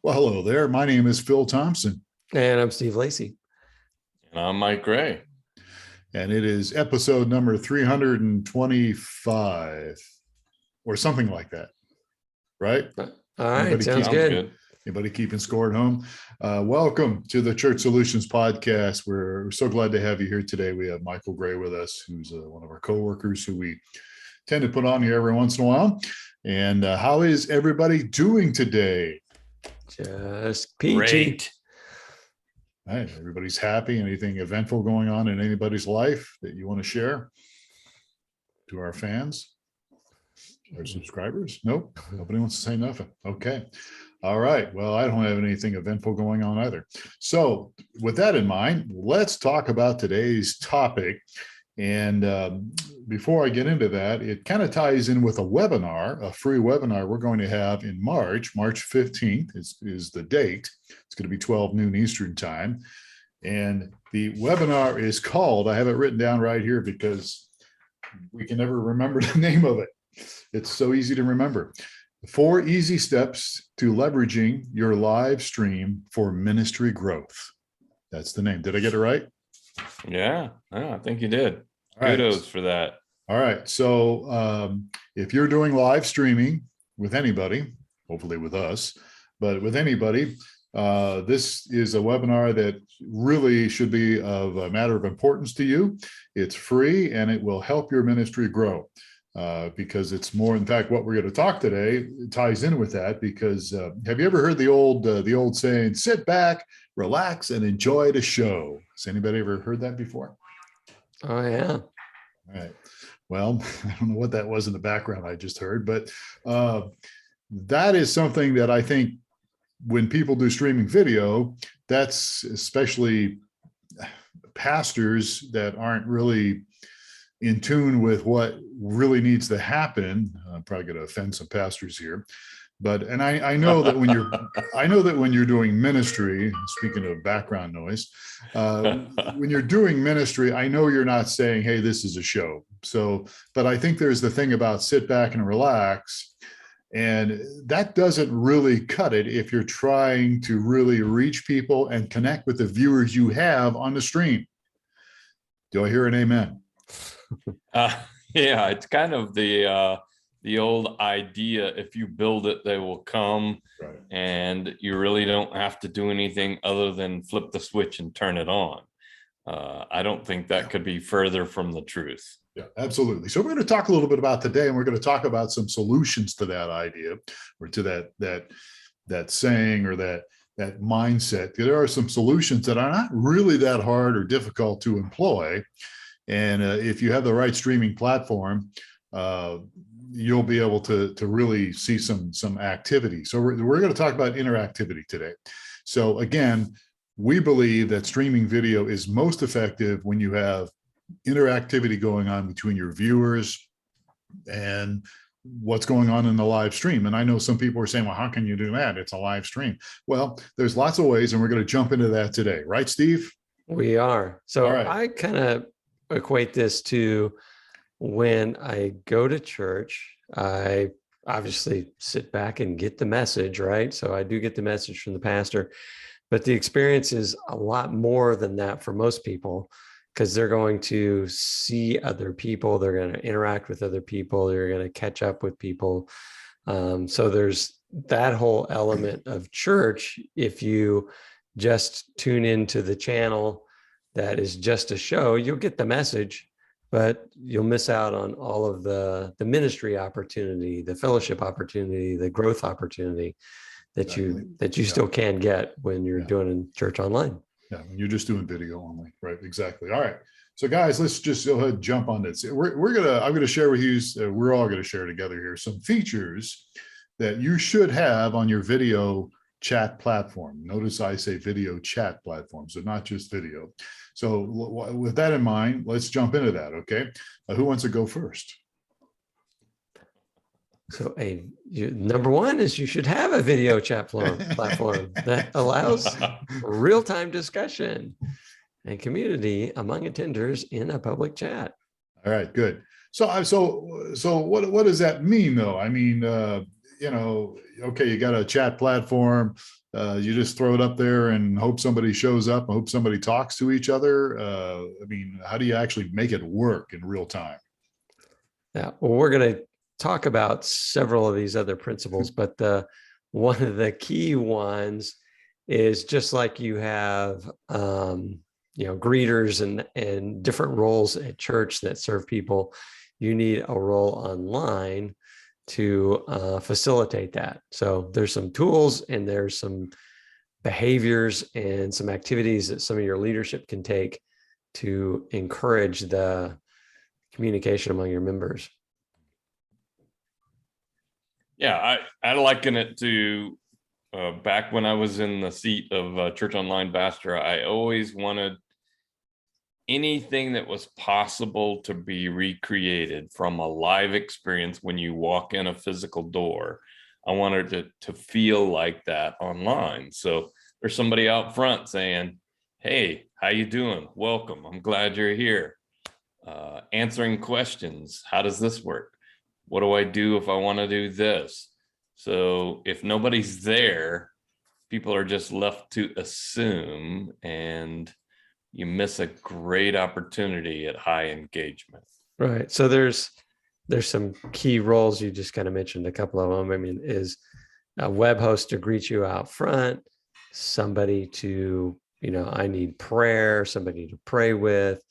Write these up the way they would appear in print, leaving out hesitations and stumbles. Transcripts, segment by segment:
Well, hello there. My name is Phil Thompson. And I'm Steve Lacy. And I'm Mike Gray. And it is episode number 325 or something like that. Right? All right. Sounds good. Anybody keeping score at home? Welcome to the Church Solutions Podcast. We're so glad to have you here today. We have Michael Gray with us, who's one of our coworkers who we tend to put on here every once in a while. And how is everybody doing today? Just peachy. Great. All right, everybody's happy. Anything eventful going on in anybody's life that you want to share to our fans, our subscribers? Nope, nobody wants to say nothing. Okay. All right. Well, I don't have anything eventful going on either. So with that in mind, let's talk about today's topic. And before I get into that, it kind of ties in with a webinar, a free webinar we're going to have in March 15th is the date. It's going to be 12 noon Eastern time. And the webinar is called, I have it written down right here because we can never remember the name of it. It's so easy to remember. 4 easy steps to leveraging your live stream for ministry growth. That's the name. Did I get it right? Yeah, I think you did. All right. Kudos for that. All right. So if you're doing live streaming with anybody, hopefully with us, but with anybody, this is a webinar that really should be of a matter of importance to you. It's free and it will help your ministry grow because it's more, in fact, what we're going to talk today ties in with that because have you ever heard the old saying, sit back, relax, and enjoy the show? Has anybody ever heard that before? Oh, yeah. All right. Well, I don't know what that was in the background I just heard, but that is something that I think when people do streaming video, that's especially pastors that aren't really in tune with what really needs to happen. I'm probably going to offend some pastors here. But I know that when you're doing ministry, speaking of background noise, when you're doing ministry, I know you're not saying, hey, this is a show. So, but I think there's the thing about sit back and relax. And that doesn't really cut it if you're trying to really reach people and connect with the viewers you have on the stream. Do I hear an amen? Yeah, it's kind of the old idea, if you build it, they will come. Right. And you really don't have to do anything other than flip the switch and turn it on. I don't think that could be further from the truth. Yeah, absolutely. So we're going to talk a little bit about today, and we're going to talk about some solutions to that idea or to that saying or that mindset. There are some solutions that are not really that hard or difficult to employ. And if you have the right streaming platform, you'll be able to really see some activity. So we're going to talk about interactivity today. So again, we believe that streaming video is most effective when you have interactivity going on between your viewers and what's going on in the live stream. And I know some people are saying, well, how can you do that? It's a live stream. Well, there's lots of ways, and we're going to jump into that today. Right, Steve? We are. So right. I kind of equate this to when I go to church, I obviously sit back and get the message, right? So I do get the message from the pastor, but the experience is a lot more than that for most people because they're going to see other people, they're going to interact with other people, they're going to catch up with people. So there's that whole element of church. If you just tune into the channel that is just a show, you'll get the message, but you'll miss out on all of the ministry opportunity, the fellowship opportunity, the growth opportunity that you still can get when you're doing church online. Yeah, when you're just doing video only, right? Exactly. All right. So guys, let's just go ahead and jump on this. I'm gonna share with you, we're all gonna share together here, some features that you should have on your video chat platform. Notice I say video chat platform, so not just video. So with that in mind, let's jump into that, okay? Who wants to go first? So number one is you should have a video chat platform that allows real-time discussion and community among attenders in a public chat. All right, good. So what does that mean, though? I mean, okay, you got a chat platform, you just throw it up there and hope somebody shows up, and hope somebody talks to each other. I mean, how do you actually make it work in real time? Yeah, well, we're going to talk about several of these other principles, but one of the key ones is just like you have, greeters and different roles at church that serve people. You need a role online to facilitate that. So there's some tools and there's some behaviors and some activities that some of your leadership can take to encourage the communication among your members. Yeah, I liken it to back when I was in the seat of Church Online pastor. I always wanted anything that was possible to be recreated from a live experience when you walk in a physical door. I wanted it to feel like that online. So there's somebody out front saying, "Hey, how you doing? Welcome. I'm glad you're here." Answering questions. How does this work? What do I do if I want to do this? So if nobody's there, people are just left to assume, and you miss a great opportunity at high engagement. Right. So there's some key roles. You just kind of mentioned a couple of them. I mean, is a web host to greet you out front, somebody to, I need prayer, somebody to pray with.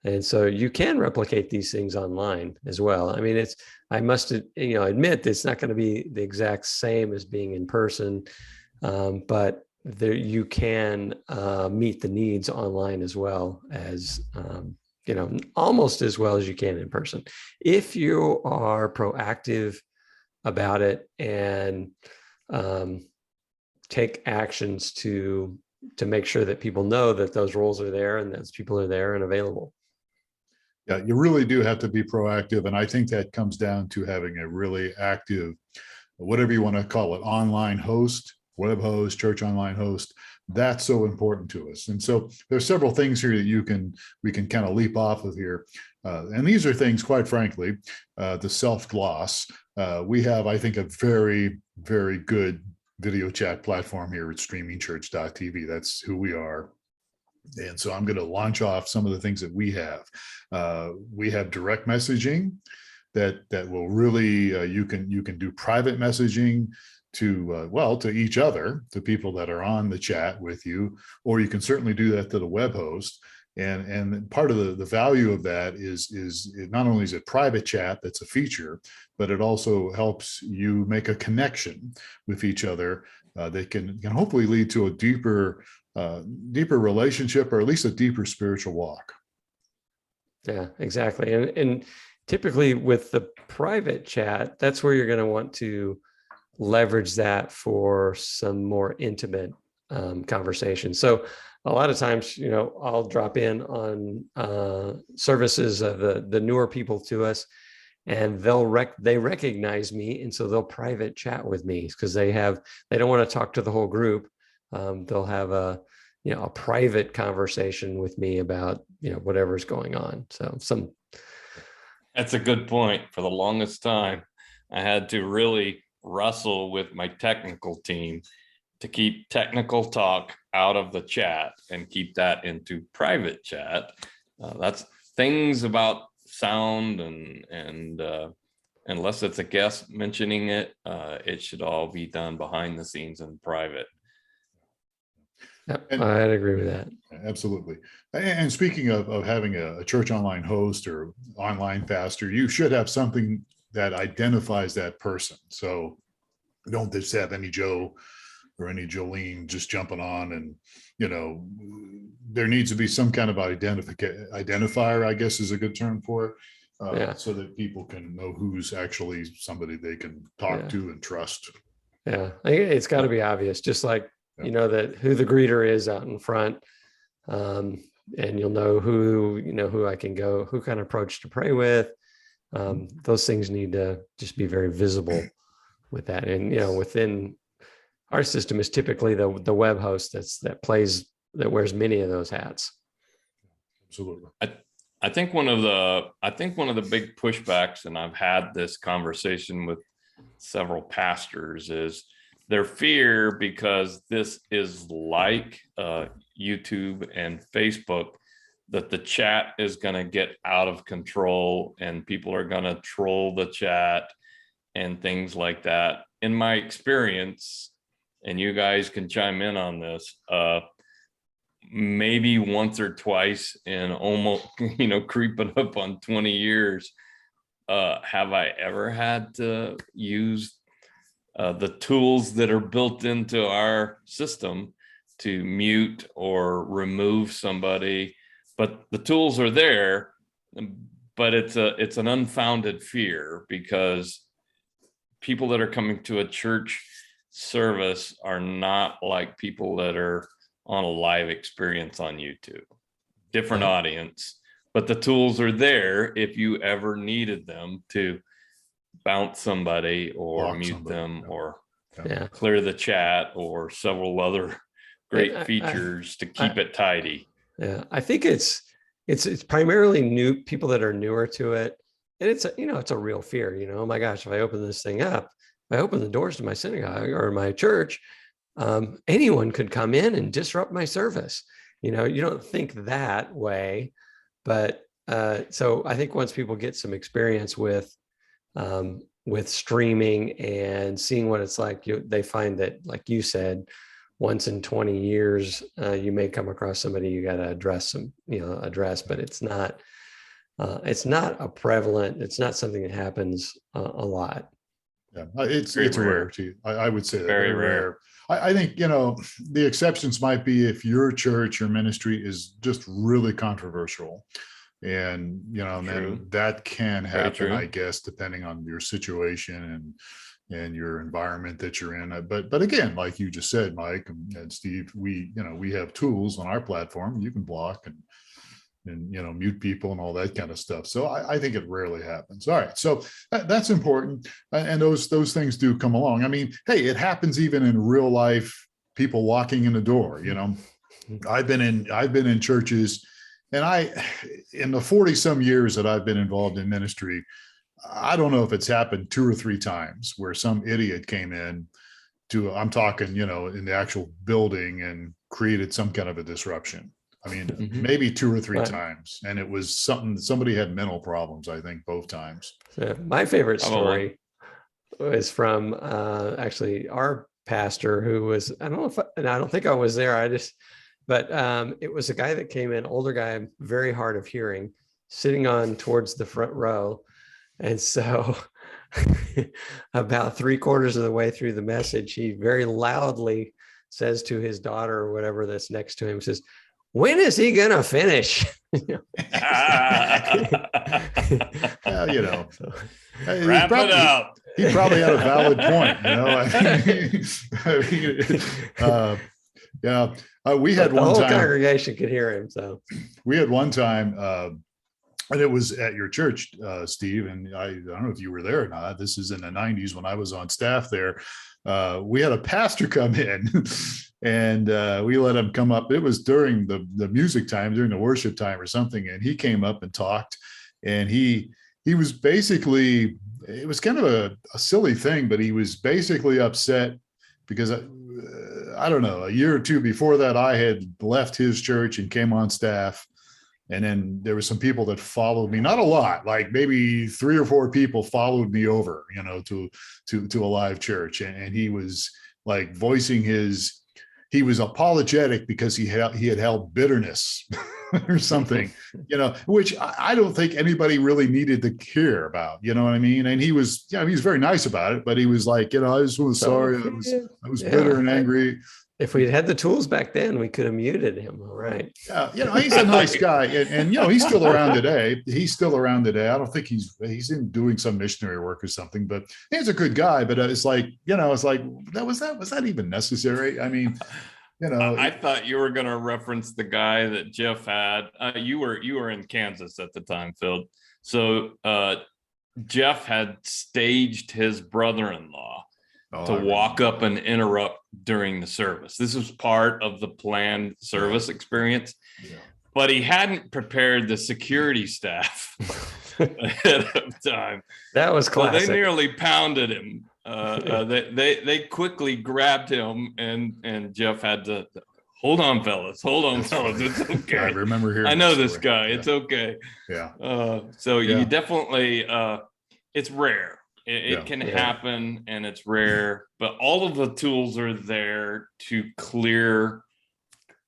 And so you can replicate these things online as well. I mean, I must, admit it's not going to be the exact same as being in person, but there you can meet the needs online as well as, almost as well as you can in person. If you are proactive about it and take actions to make sure that people know that those roles are there and those people are there and available. Yeah, you really do have to be proactive. And I think that comes down to having a really active, whatever you want to call it, online host, web host, church online host. That's so important to us. And so there's several things here that we can kind of leap off of here. And these are things, quite frankly, the self-gloss. We have, I think, a very, very good video chat platform here at streamingchurch.tv. That's who we are. And so I'm going to launch off some of the things that we have. We have direct messaging that will really, you can do private messaging to each other, to people that are on the chat with you, or you can certainly do that to the web host. And part of the value of that is not only is it private chat, that's a feature, but it also helps you make a connection with each other that can hopefully lead to a deeper relationship, or at least a deeper spiritual walk. Yeah, exactly. And typically with the private chat, that's where you're going to want to leverage that for some more intimate conversation. So a lot of times, I'll drop in on services of the newer people to us, and they recognize me, and so they'll private chat with me because they don't want to talk to the whole group. They'll have a private conversation with me about whatever's going on. So That's a good point. For the longest time, I had to really wrestle with my technical team to keep technical talk out of the chat and keep that into private chat. That's things about sound and unless it's a guest mentioning it, it should all be done behind the scenes in private. Yep, I'd agree with that. Absolutely. And speaking of having a church online host or online pastor, you should have something that identifies that person. So don't just have any Joe or any Jolene just jumping on, and there needs to be some kind of identifier, I guess is a good term for it, so that people can know who's actually somebody they can talk to and trust. Yeah, I think it's got to be obvious, just like that who the greeter is out in front, and you'll know who I can go, who kind of approach to pray with. Those things need to just be very visible with that. And within our system is typically the web host that wears many of those hats. Absolutely. I think one of the big pushbacks, and I've had this conversation with several pastors is their fear, because this is like YouTube and Facebook, that the chat is going to get out of control and people are going to troll the chat and things like that. In my experience, and you guys can chime in on this, maybe once or twice in almost, creeping up on 20 years, have I ever had to use the tools that are built into our system to mute or remove somebody. But the tools are there, but it's an unfounded fear, because people that are coming to a church service are not like people that are on a live experience on YouTube. Different audience, but the tools are there if you ever needed them to bounce somebody or Block mute somebody, them yeah. or Yeah. clear the chat or several other great features to keep it tidy. Yeah. I think it's primarily new people that are newer to it. And it's a real fear, oh my gosh, if I open this thing up, if I open the doors to my synagogue or my church, anyone could come in and disrupt my service. You don't think that way, but so I think once people get some experience with streaming and seeing what it's like, they find that, like you said, once in 20 years, you may come across somebody you got to address, but it's not a prevalent, it's not something that happens a lot. Yeah, it's Very a rare. rarity. I would say that Very very rare. rare. I think, the exceptions might be if your church, your ministry is just really controversial. And, True. then that can Very happen, true. I guess, depending on your situation and your environment that you're in. But again, like you just said, Mike and Steve, we have tools on our platform. You can block and mute people and all that kind of stuff. So I think it rarely happens. All right. So that's important. And those things do come along. I mean, hey, it happens even in real life, people walking in the door, I've been in churches, and in the 40 some years that I've been involved in ministry, I don't know if it's happened 2 or 3 times where some idiot came in I'm talking, in the actual building and created some kind of a disruption. I mean, maybe 2 or 3 times. And it was somebody had mental problems, I think, both times. So my favorite story was from actually our pastor, who was, I don't think I was there. But it was a guy that came in, older guy, very hard of hearing, sitting on towards the front row. And so about 3/4 of the way through the message, he very loudly says to his daughter or whatever that's next to him, says, "When is he going to finish?" Wrap it up. He probably had a valid point, we had one time. The whole congregation could hear him. So we had one time, and it was at your church, Steve, and I don't know if you were there or not. This is in the 90s when I was on staff there. We had a pastor come in and we let him come up. It was during the music time, during the worship time or something. And he came up and talked, and he was basically, it was kind of a silly thing, but he was basically upset because I don't know, a year or 2 before that, I had left his church and came on staff. And then there were some people that followed me, not a lot, like maybe 3 or 4 people followed me over, to a live church. And he was like voicing he was apologetic because he had held bitterness or something, which I don't think anybody really needed to hear about, you know what I mean? And he was very nice about it, but he was like, I just was sorry. I was bitter and angry. If we'd had the tools back then, we could have muted him. All right. Yeah, he's a nice guy, and he's still around today. I don't think he's in doing some missionary work or something, but he's a good guy. But it's like, was that even necessary? I mean, I thought you were going to reference the guy that Jeff had. You were in Kansas at the time, Phil. So Jeff had staged his brother-in-law to walk up and interrupt during the service. This was part of the planned service experience, but he hadn't prepared the security staff ahead of time. That was So classic. they nearly pounded him. They quickly grabbed him, and Jeff had to hold on, fellas. That's Fellas. funny. It's okay. I remember hearing I know that this story. guy. Yeah. It's okay. Yeah. So Yeah. you definitely, it's rare. It Yeah. can Yeah. happen, and it's rare, but all of the tools are there to clear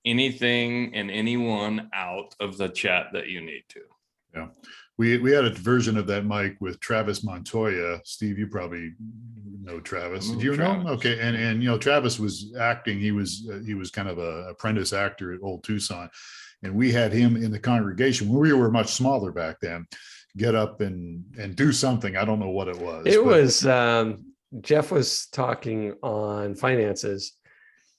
anything and anyone out of the chat that you need to. Yeah. We had a version of that mic with Travis Montoya. Steve, you probably know Travis. Do you know him? Okay. And you know, Travis was acting. He was kind of a apprentice actor at Old Tucson. And we had him in the congregation when we were much smaller back then, get up and do something. I don't know what it was. It was Jeff was talking on finances,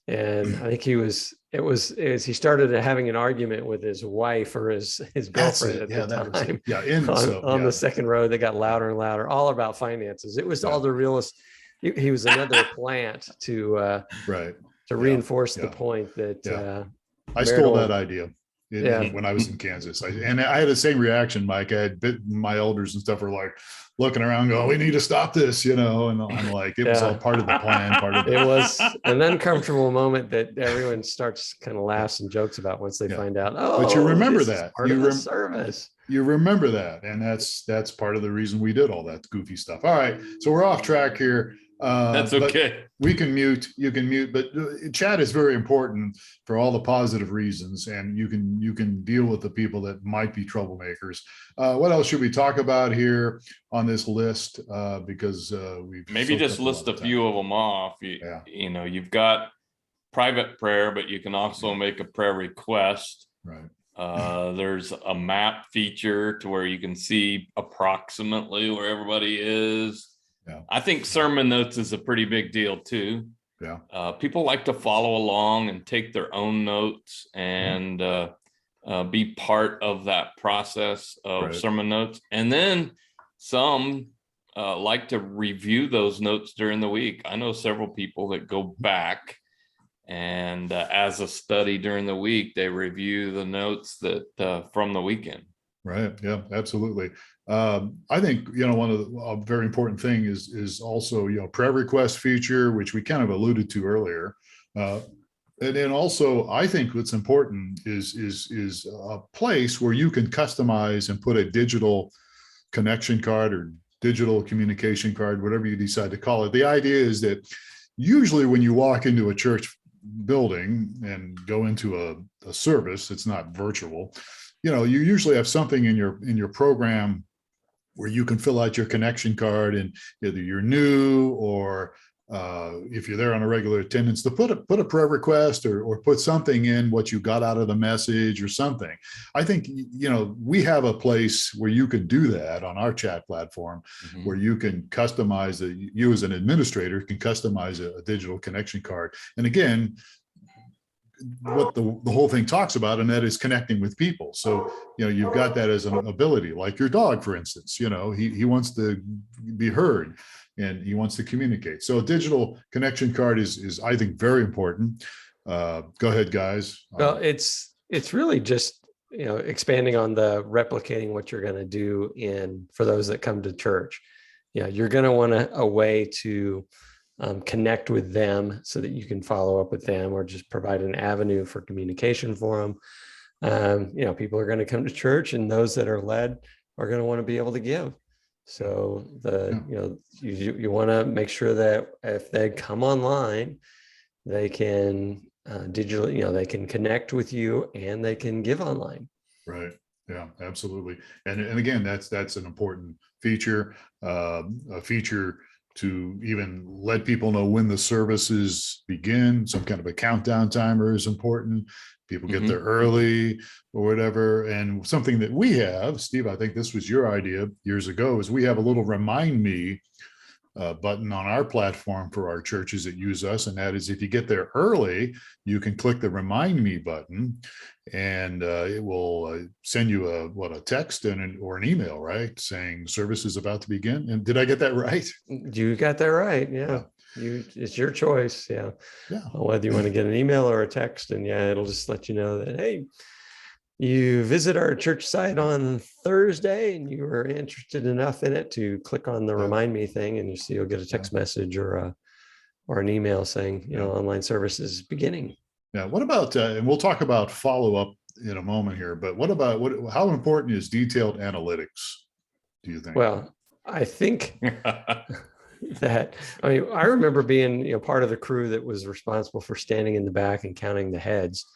and I think he started having an argument with his wife or his girlfriend at the time. On the second row, they got louder and louder, all about finances. It was all the realist. He was another plant to reinforce the point that I stole that idea. When I was in Kansas. I had the same reaction, Mike. I had my elders and stuff were like looking around going, we need to stop this, you know, and I'm like, it was all part of the plan. It was an uncomfortable moment that everyone starts kind of laughs and jokes about once they find out, but you remember that. Part of the service. You remember that. And that's part of the reason we did all that goofy stuff. All right. So we're off track here. That's okay. We can mute, you can mute, but chat is very important for all the positive reasons, and you can deal with the people that might be troublemakers. What else should we talk about here on this list? Because we've maybe just list a few of them off. You know, you've got private prayer, but you can also make a prayer request. Right. There's a map feature to where you can see approximately where everybody is. Yeah. I think sermon notes is a pretty big deal too. Yeah. People like to follow along and take their own notes and be part of that process of sermon notes. And then some like to review those notes during the week. I know several people that go back and as a study during the week, they review the notes that from the weekend. Right. Yeah, absolutely. I think, you know, one of the very important thing is also, you know, prayer request feature, which we kind of alluded to earlier. And then also, I think what's important is a place where you can customize and put a digital connection card or digital communication card, whatever you decide to call it. The idea is that usually when you walk into a church building and go into a service, it's not virtual. You know, you usually have something in your program where you can fill out your connection card, and either you're new or if you're there on a regular attendance, to put a prayer request or put something in what you got out of the message or something. I think, you know, we have a place where you can do that on our chat platform, where you can customize you as an administrator can customize a digital connection card. And again, what the whole thing talks about, and that is connecting with people. So, you know, you've got that as an ability, like your dog, for instance, you know, he wants to be heard and he wants to communicate. So a digital connection card is I think very important. Go ahead, guys. Well, it's really just, you know, expanding on the replicating what you're going to do for those that come to church. Yeah. You're going to want a way to connect with them so that you can follow up with them, or just provide an avenue for communication for them. You know, people are going to come to church, and those that are led are going to want to be able to give. So you know, you want to make sure that if they come online, they can digitally, you know, they can connect with you and they can give online. Right. Yeah, absolutely. And again, that's an important feature, a feature to even let people know when the services begin. Some kind of a countdown timer is important. People get there early or whatever. And something that we have, Steve, I think this was your idea years ago, is we have a little remind me button on our platform for our churches that use us. And that is, if you get there early, you can click the remind me button, and it will send you a text or an email, right, saying service is about to begin. And did I get that right? You got that right. Yeah. It's your choice. Yeah. Whether you want to get an email or a text, and it'll just let you know that, hey, you visit our church site on Thursday and you were interested enough in it to click on the remind me thing, and you'll get a text message or an email saying, online service is beginning. Yeah. What about, and we'll talk about follow-up in a moment here, but what about how important is detailed analytics, do you think? Well, I think that, I remember being, part of the crew that was responsible for standing in the back and counting the heads,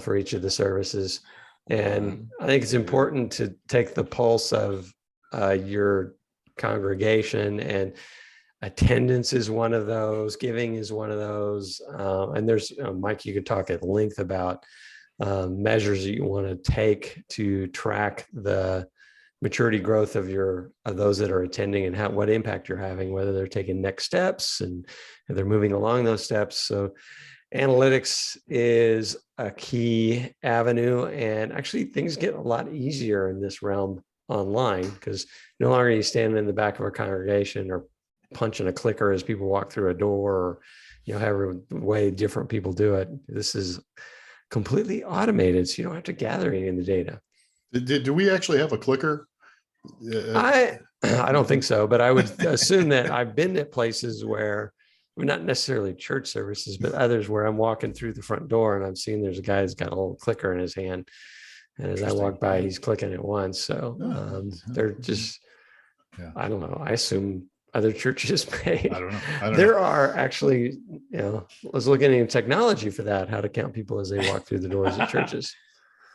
for each of the services. And I think it's important to take the pulse of your congregation, and attendance is one of those, giving is one of those. And there's, Mike, you could talk at length about measures that you want to take to track the maturity growth of those that are attending, and what impact you're having, whether they're taking next steps and they're moving along those steps. So analytics is a key avenue, and actually things get a lot easier in this realm online, because no longer are you standing in the back of a congregation or punching a clicker as people walk through a door, or however way different people do it. This is completely automated, so you don't have to gather any of the data. Do we actually have a clicker? I don't think so, but I would assume that I've been at places where, not necessarily church services, but others where I'm walking through the front door and I'm seeing there's a guy who's got a little clicker in his hand. And as I walk by, he's clicking it once. So they're just, I don't know. I assume other churches may. I don't know. There are actually, I was looking into technology for that, how to count people as they walk through the doors of churches.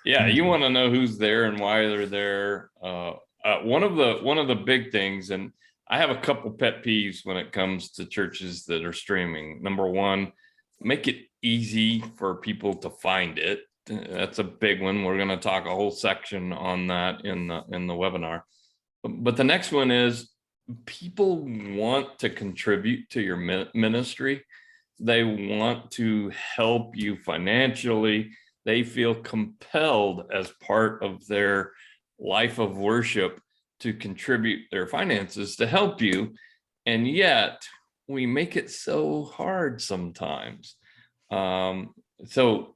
Yeah, you want to know who's there and why they're there. One of the big things, and I have a couple pet peeves when it comes to churches that are streaming. Number one, make it easy for people to find it. That's a big one. We're going to talk a whole section on that in the webinar. But the next one is, people want to contribute to your ministry. They want to help you financially. They feel compelled as part of their life of worship to contribute their finances to help you. And yet we make it so hard sometimes. So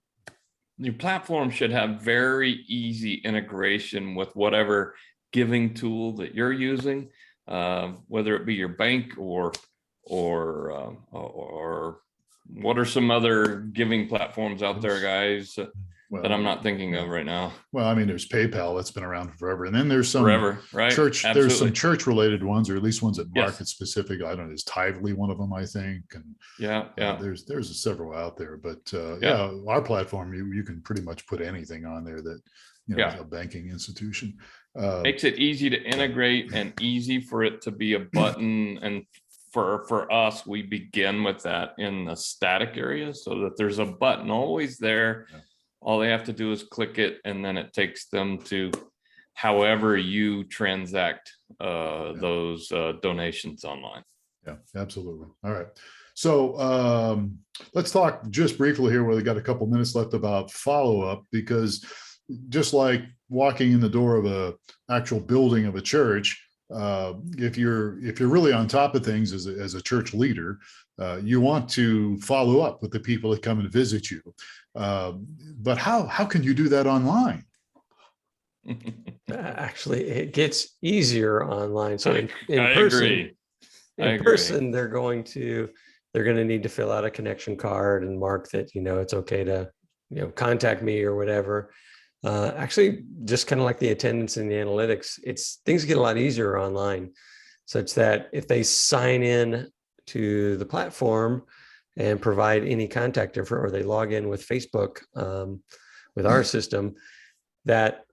your platform should have very easy integration with whatever giving tool that you're using, whether it be your bank or what are some other giving platforms out there, guys, that I'm not thinking of right now? Well, I mean, there's PayPal that's been around forever, and then there's some Forever, right? church. Absolutely. There's some church related ones, or at least ones that Yes. market specific. I don't know. Is Tithely one of them? I think. And Yeah. there's several out there, but Yeah. our platform, you can pretty much put anything on there that Yeah. is a banking institution. Makes it easy to integrate and easy for it to be a button. And for us, we begin with that in the static area, so that there's a button always there. Yeah. All they have to do is click it, and then it takes them to however you transact those donations online. Yeah, absolutely. All right. So let's talk just briefly here, where we got a couple minutes left, about follow-up, because just like walking in the door of a actual building of a church, if you're really on top of things as a church leader, you want to follow up with the people that come and visit you. But how can you do that online? Actually, it gets easier online. So in I person, agree. in person, they're going to need to fill out a connection card and mark that, it's okay to, contact me or whatever. Actually, just kind of like the attendance and the analytics, things get a lot easier online, such that if they sign in to the platform and provide any contact info, or they log in with Facebook with our system, that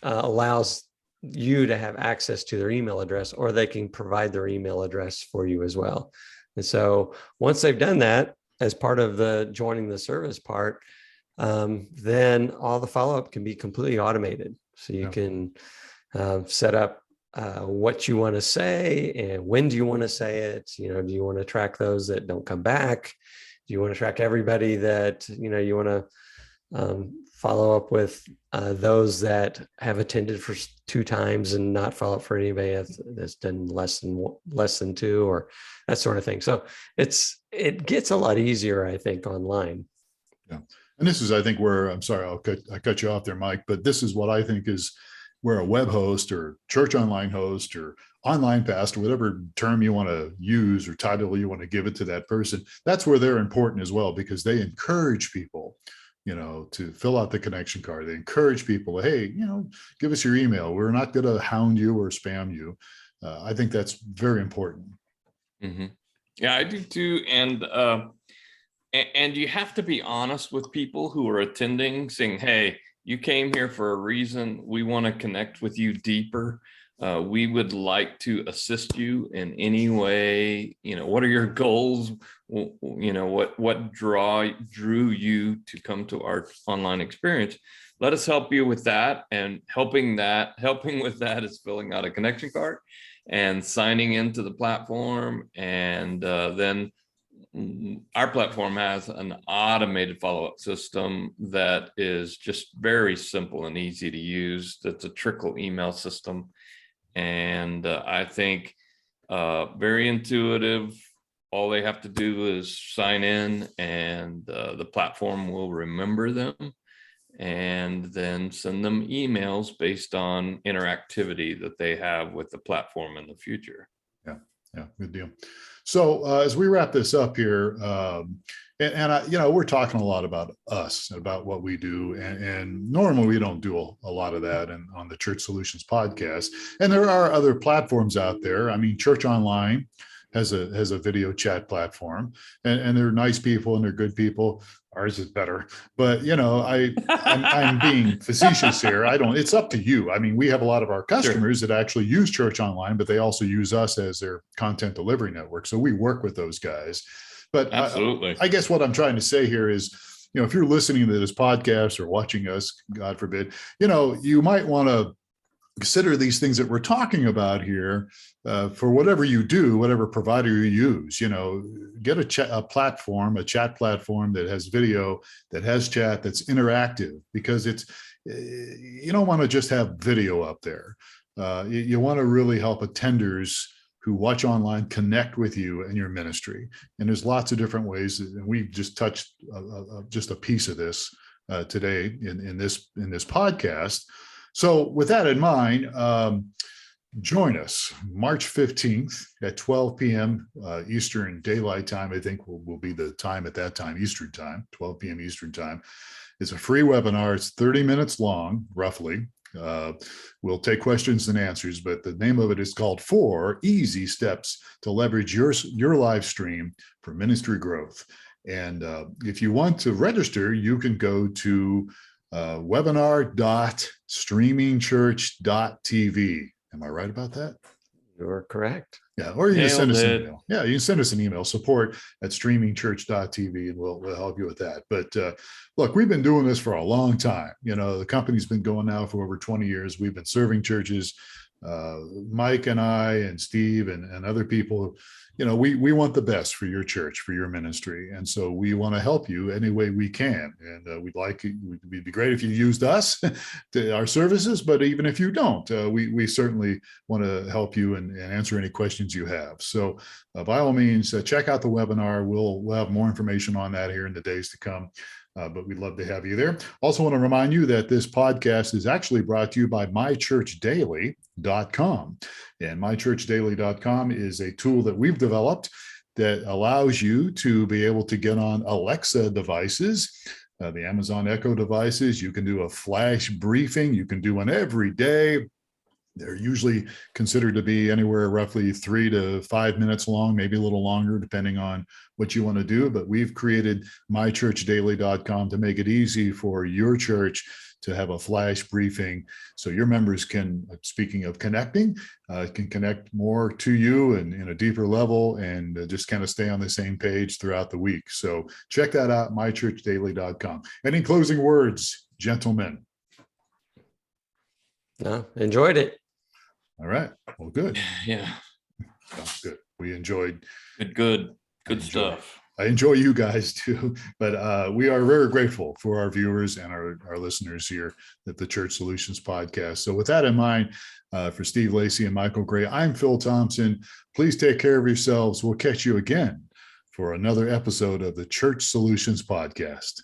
allows you to have access to their email address, or they can provide their email address for you as well. And so once they've done that as part of the joining the service part, then all the follow-up can be completely automated. So you can set up what you want to say and when do you want to say it. Do you want to track those that don't come back? Do you want to track everybody that, you want to follow up with those that have attended for 2 times and not follow up for anybody that's done less than 2, or that sort of thing. So it gets a lot easier, I think, online. Yeah. And this is, I think, where I'm sorry, I cut you off there, Mike, but this is what I think is where a web host or church online host or online pastor, whatever term you want to use or title you want to give it to that person, that's where they're important as well, because they encourage people, to fill out the connection card. They encourage people, hey, give us your email. We're not going to hound you or spam you. I think that's very important. Mm-hmm. Yeah, I do too. And you have to be honest with people who are attending, saying, hey, you came here for a reason. We want to connect with you deeper. We would like to assist you in any way. What are your goals? What drew you to come to our online experience? Let us help you with that. And helping with that is filling out a connection card and signing into the platform. And then our platform has an automated follow-up system that is just very simple and easy to use. That's a trickle email system. And I think very intuitive. All they have to do is sign in, and the platform will remember them and then send them emails based on interactivity that they have with the platform in the future. Yeah, good deal. So as we wrap this up here, we're talking a lot about us, about what we do, and normally we don't do a lot of that on the Church Solutions podcast. And there are other platforms out there. I mean, Church Online has a video chat platform, and they're nice people and they're good people. Ours is better, but I'm being facetious here. It's up to you. I mean, we have a lot of our customers that actually use Church Online, but they also use us as their content delivery network. So we work with those guys. But absolutely, I guess what I'm trying to say here is, if you're listening to this podcast or watching us, God forbid, you might want to consider these things that we're talking about here for whatever you do, whatever provider you use. Get a chat platform that has video, that has chat, that's interactive, because you don't want to just have video up there. You want to really help attenders who watch online connect with you and your ministry. And there's lots of different ways, and we just touched just a piece of this today in this podcast. So with that in mind, join us March 15th at 12 p.m. Eastern Daylight Time. I think will be the time at that time, Eastern Time, 12 p.m. Eastern Time. It's a free webinar. It's 30 minutes long, roughly. We'll take questions and answers, but the name of it is called 4 Easy Steps to Leverage Your Live Stream for Ministry Growth. And if you want to register, you can go to webinar.streamingchurch.tv. Am I right about that? You're correct. Yeah, or you can send us an email. Yeah, you can send us an email, support@streamingchurch.tv, and we'll help you with that. But look, we've been doing this for a long time. The company's been going now for over 20 years. We've been serving churches. Mike and I and Steve and other people, we want the best for your church, for your ministry. And so we want to help you any way we can. And it'd be great if you used us, our services, but even if you don't, we certainly want to help you and answer any questions you have. So by all means, check out the webinar. We'll have more information on that here in the days to come. But we'd love to have you there. Also want to remind you that this podcast is actually brought to you by mychurchdaily.com. And mychurchdaily.com is a tool that we've developed that allows you to be able to get on Alexa devices, the Amazon Echo devices. You can do a flash briefing. You can do one every day. They're usually considered to be anywhere roughly 3 to 5 minutes long, maybe a little longer, depending on what you want to do. But we've created mychurchdaily.com to make it easy for your church to have a flash briefing. So your members can, speaking of connecting, can connect more to you and in a deeper level and just kind of stay on the same page throughout the week. So check that out, mychurchdaily.com. Any closing words, gentlemen? No, enjoyed it. All right. Well, good. Yeah. Good. We enjoyed. Good stuff. I enjoy you guys too, but we are very grateful for our viewers and our listeners here at the Church Solutions podcast. So with that in mind, for Steve Lacy and Michael Gray, I'm Phil Thompson. Please take care of yourselves. We'll catch you again for another episode of the Church Solutions podcast.